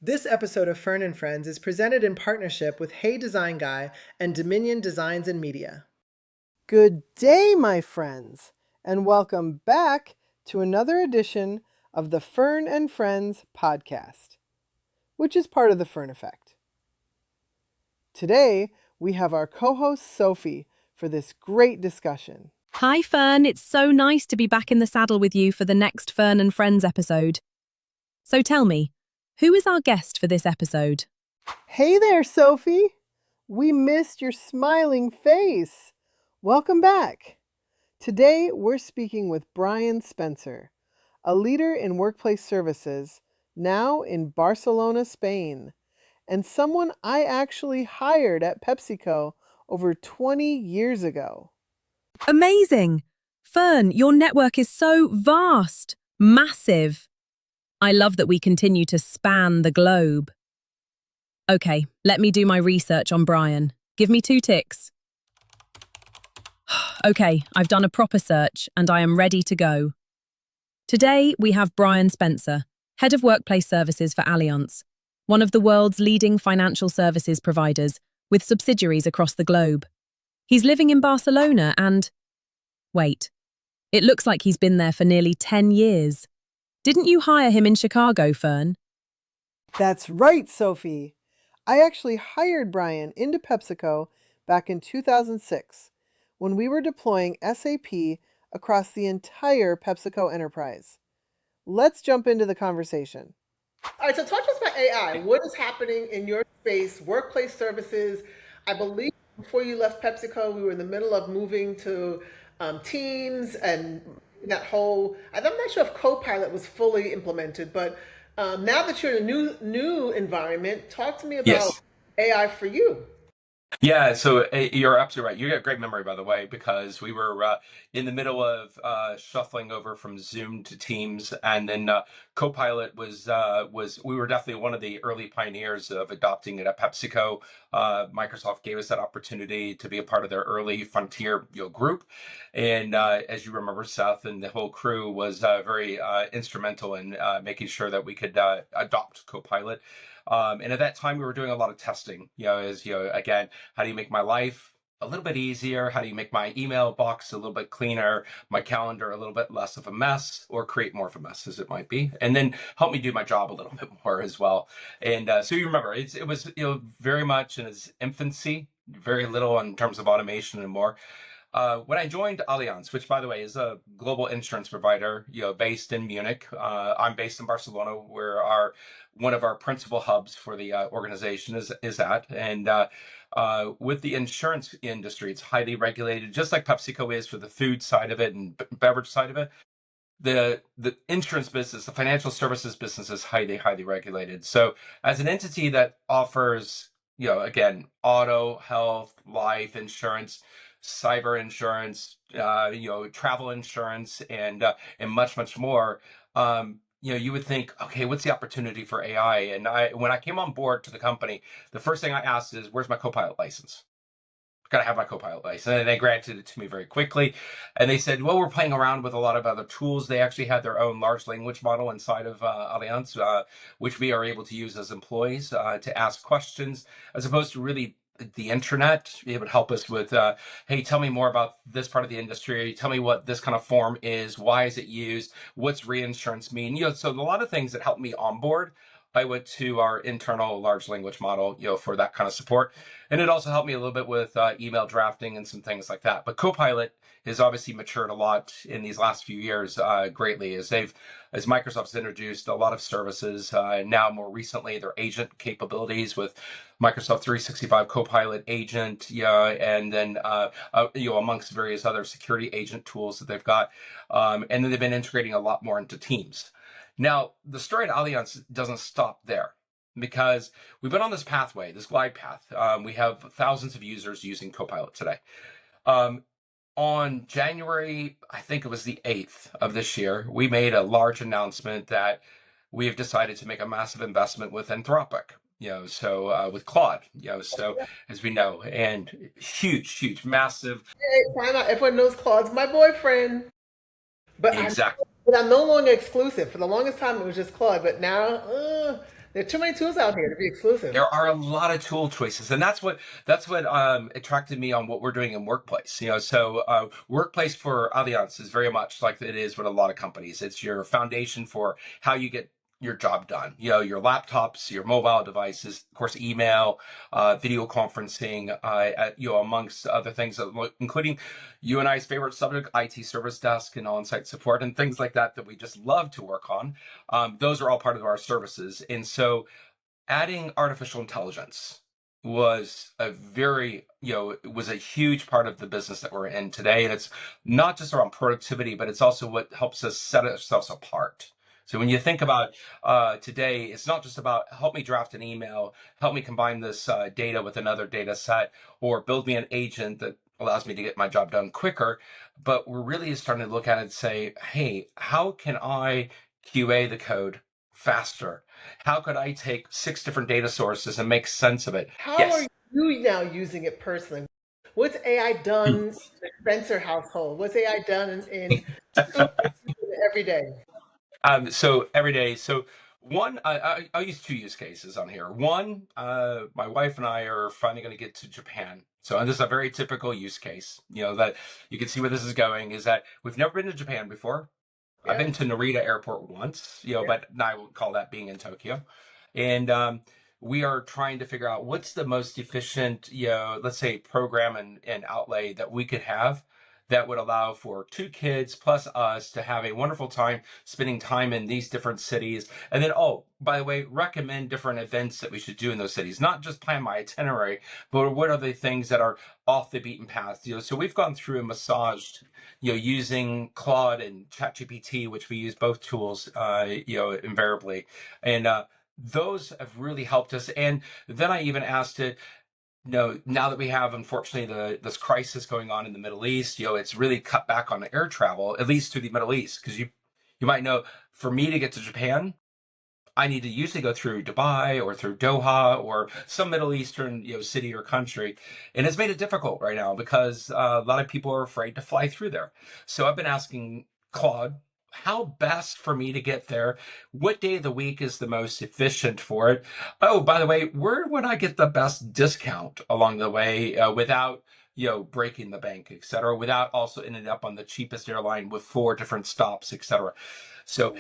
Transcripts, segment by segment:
This episode of Fern and Friends is presented in partnership with Hey Design Guy and Dominion Designs and Media. Good day, my friends, and welcome back to another edition of the Fern and Friends podcast, which is part of the Fern Effect. Today, we have our co-host Sophie for this great discussion. Hi, Fern. It's so nice to be back in the saddle with you for the next Fern and Friends episode. So tell me, who is our guest for this episode? Hey there, Sophie. We missed your smiling face. Welcome back. Today, we're speaking with Brian Spencer, a leader in workplace services, now in Barcelona, Spain, and someone I actually hired at PepsiCo over 20 years ago. Amazing! Fern, your network is so vast, massive. I love that we continue to span the globe. Okay, let me do my research on Brian. Give me 2 ticks. Okay, I've done a proper search and I am ready to go. Today, we have Brian Spencer, Head of Workplace Services for Allianz, one of the world's leading financial services providers with subsidiaries across the globe. He's living in Barcelona and... Wait, it looks like he's been there for nearly 10 years. Didn't you hire him in Chicago, Fern? That's right, Sophie. I actually hired Brian into PepsiCo back in 2006 when we were deploying SAP across the entire PepsiCo enterprise. Let's jump into the conversation. All right, so talk to us about AI. What is happening in your space, workplace services? I believe before you left PepsiCo, we were in the middle of moving to Teams and that whole, I'm not sure if Copilot was fully implemented, but now that you're in a new environment, talk to me about Yes. AI for you. Yeah, so you're absolutely right. You got great memory, by the way, because we were in the middle of shuffling over from Zoom to Teams, and then Copilot was we were definitely one of the early pioneers of adopting it at PepsiCo. Microsoft gave us that opportunity to be a part of their early frontier group, and as you remember, Seth and the whole crew was very instrumental in making sure that we could adopt Copilot. And at that time, we were doing a lot of testing, again, how do you make my life a little bit easier? How do you make my email box a little bit cleaner, my calendar a little bit less of a mess, or create more of a mess as it might be? And then help me do my job a little bit more as well. And so you remember, it was very much in its infancy, very little in terms of automation and more. When I joined Allianz, which by the way is a global insurance provider, based in Munich, I'm based in Barcelona, where one of our principal hubs for the organization is at, and with the insurance industry, it's highly regulated, just like PepsiCo is for the food side of it and beverage side of it. The insurance business, the financial services business, is highly regulated. So, as an entity that offers, again, auto, health, life insurance, cyber insurance, travel insurance, and much more. You would think, okay, what's the opportunity for AI? And when I came on board to the company, the first thing I asked is, where's my Copilot license? Got to have my Copilot license. And they granted it to me very quickly. And they said, well, we're playing around with a lot of other tools. They actually had their own large language model inside of Allianz, which we are able to use as employees to ask questions, as opposed to really the internet. It would help us with, hey, tell me more about this part of the industry. Tell me what this kind of form is. Why is it used? What's reinsurance mean? So a lot of things that helped me onboard. I went to our internal large language model, for that kind of support. And it also helped me a little bit with email drafting and some things like that. But Copilot has obviously matured a lot in these last few years, greatly, as Microsoft's introduced a lot of services. Now, more recently, their agent capabilities with Microsoft 365 Copilot agent, and then amongst various other security agent tools that they've got, and then they've been integrating a lot more into Teams. Now, the story at Allianz doesn't stop there, because we've been on this pathway, this glide path. We have thousands of users using Copilot today. On January, I think it was the 8th of this year, we made a large announcement that we have decided to make a massive investment with Anthropic. With Claude, so as we know, and huge, massive. Hey, find out everyone knows Claude's my boyfriend. But Exactly. I'm no longer exclusive. For the longest time, it was just Claude. But now, There are too many tools out here to be exclusive. There are a lot of tool choices, and that's what attracted me on what we're doing in workplace. So workplace for Allianz is very much like it is with a lot of companies. It's your foundation for how you get your job done. Your laptops, your mobile devices, of course, email, video conferencing, amongst other things, including you and I's favorite subject, IT service desk and on-site support and things like that we just love to work on. Those are all part of our services, and so adding artificial intelligence was was a huge part of the business that we're in today. And it's not just around productivity, but it's also what helps us set ourselves apart. So when you think about today, it's not just about help me draft an email, help me combine this data with another data set, or build me an agent that allows me to get my job done quicker. But we're really starting to look at it and say, hey, how can I QA the code faster? How could I take 6 different data sources and make sense of it? How are Yes. you now using it personally? What's AI done in the Spencer household? What's AI done in every day? So every day. So one, I'll use 2 use cases on here. One, my wife and I are finally going to get to Japan. So this is a very typical use case, that you can see where this is going, is that we've never been to Japan before. I've Yeah, been to Narita Airport once, yeah. but I would call that being in Tokyo. And we are trying to figure out what's the most efficient, let's say program and outlay that we could have that would allow for 2 kids plus us to have a wonderful time spending time in these different cities. And then, oh, by the way, recommend different events that we should do in those cities, not just plan my itinerary, but what are the things that are off the beaten path. So we've gone through and massaged using Claude and ChatGPT, which we use both tools, invariably. And those have really helped us. And then I even asked it, now that we have, unfortunately, this crisis going on in the Middle East, it's really cut back on air travel, at least to the Middle East, because you might know, for me to get to Japan, I need to usually go through Dubai or through Doha or some Middle Eastern, city or country, and it's made it difficult right now because a lot of people are afraid to fly through there. So I've been asking Claude, how best for me to get there? What day of the week is the most efficient for it? Oh, by the way, where would I get the best discount along the way without breaking the bank, et cetera, without also ending up on the cheapest airline with 4 different stops, et cetera. So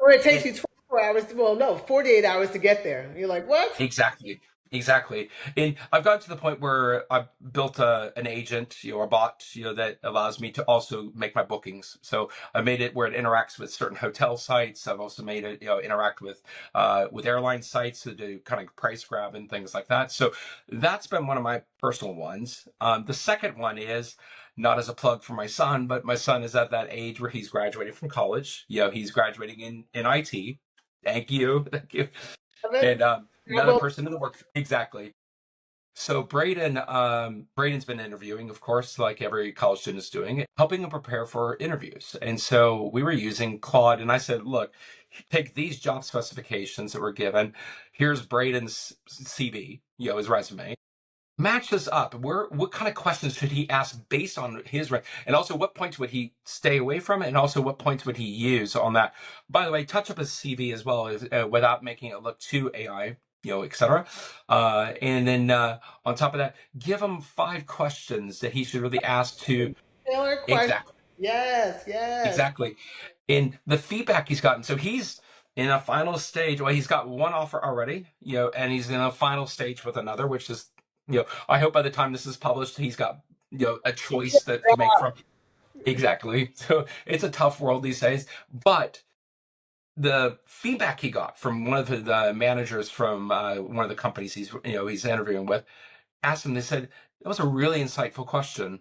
Or it takes it, you 24 hours, well, no, 48 hours to get there. You're like, what? Exactly. Exactly. And I've gotten to the point where I've built an agent, a bot, that allows me to also make my bookings. So I made it where it interacts with certain hotel sites. I've also made it, interact with airline sites to do kind of price grab and things like that. So that's been one of my personal ones. The second one is not as a plug for my son, but my son is at that age where he's graduating from college. He's graduating in IT. Thank you. Thank you. Love it. And I another will. person in the work. Exactly. So Braden's been interviewing, of course, like every college student is doing, helping him prepare for interviews. And so we were using Claude, and I said, look, take these job specifications that were given. Here's Braden's CV, his resume. Match this up. What kind of questions should he ask based on his and also what points would he stay away from, and also what points would he use on that? By the way, touch up his CV as well, without making it look too AI, etc. And then on top of that, give him 5 questions that he should really ask to. Taylor question. Exactly. Yes, yes. Exactly. And the feedback he's gotten. So he's in a final stage. Well, he's got one offer already, and he's in a final stage with another, which is, I hope by the time this is published, he's got, a choice that to make from. Exactly. So it's a tough world these days. But the feedback he got from one of the managers from one of the companies he's interviewing with asked him, they said, that was a really insightful question.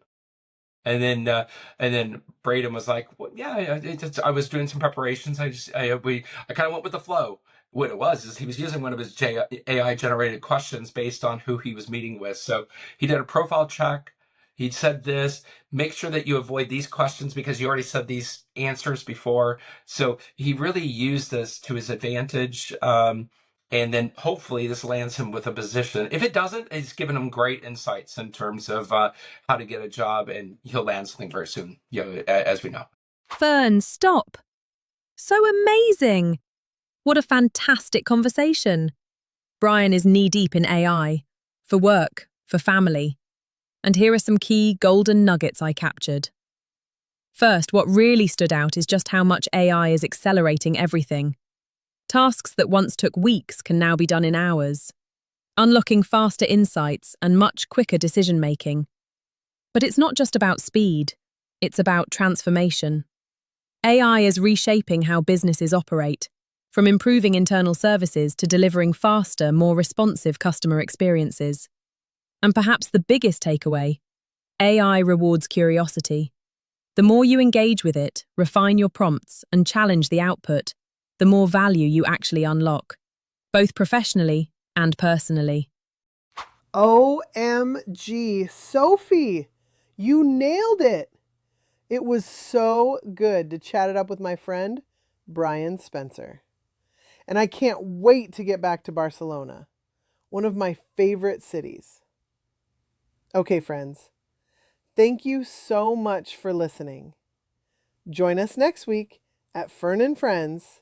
And then Braden was like, "Well, yeah, I was doing some preparations. I kind of went with the flow. What it was is he was using one of his AI generated questions based on who he was meeting with. So he did a profile check. He said this. Make sure that you avoid these questions because you already said these answers before. So he really used this to his advantage. And then hopefully this lands him with a position. If it doesn't, it's given him great insights in terms of how to get a job, and he'll land something very soon, as we know. Fern, stop. So amazing. What a fantastic conversation! Brian is knee-deep in AI, for work, for family. And here are some key golden nuggets I captured. First, what really stood out is just how much AI is accelerating everything. Tasks that once took weeks can now be done in hours, unlocking faster insights and much quicker decision-making. But it's not just about speed, it's about transformation. AI is reshaping how businesses operate, from improving internal services to delivering faster, more responsive customer experiences. And perhaps the biggest takeaway, AI rewards curiosity. The more you engage with it, refine your prompts, and challenge the output, the more value you actually unlock, both professionally and personally. OMG, Sophie, you nailed it. It was so good to chat it up with my friend, Brian Spencer. And I can't wait to get back to Barcelona, one of my favorite cities. Okay, friends, thank you so much for listening. Join us next week at Fern and Friends